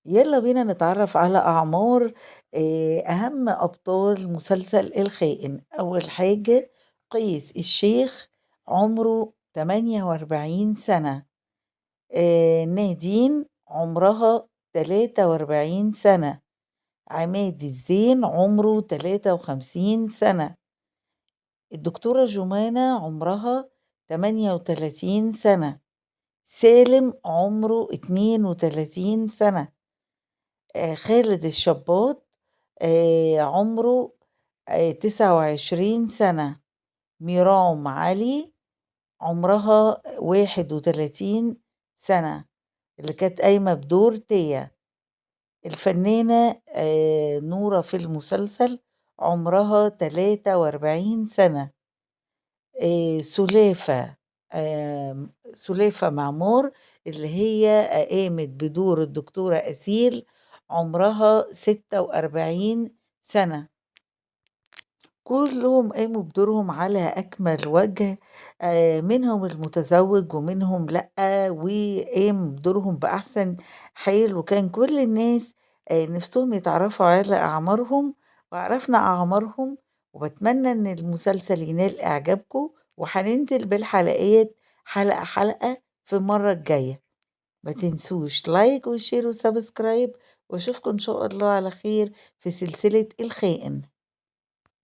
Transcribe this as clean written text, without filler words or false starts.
يلا بينا نتعرف على أعمار أهم أبطال مسلسل الخائن. أول حاجة قيس الشيخ، عمره 48 سنة. نادين عمرها 43 سنة. عماد الزين عمره 53 سنة. الدكتورة جمانة عمرها 38 سنة. سالم عمره 32 سنة. خالد الشباط عمره 29 سنة. ميرام علي عمرها 31 سنة، اللي كانت قايمة بدور تيا. الفنانة نورة في المسلسل عمرها 43 سنة. سلافة سلافة معمور، اللي هي قامت بدور الدكتورة أسيل، عمرها 46 سنة. كلهم قاموا بدورهم على أكمل وجه. منهم المتزوج ومنهم لأ، وقام بدورهم بأحسن حال، وكان كل الناس نفسهم يتعرفوا على أعمارهم، وعرفنا أعمارهم. وبتمنى إن المسلسل ينال إعجابكم، وهننزل بالحلقات حلقة حلقة في المرة الجاية. ما تنسوش لايك وشير وسبسكرايب، واشوفكم إن شاء الله على خير في سلسلة الخائن.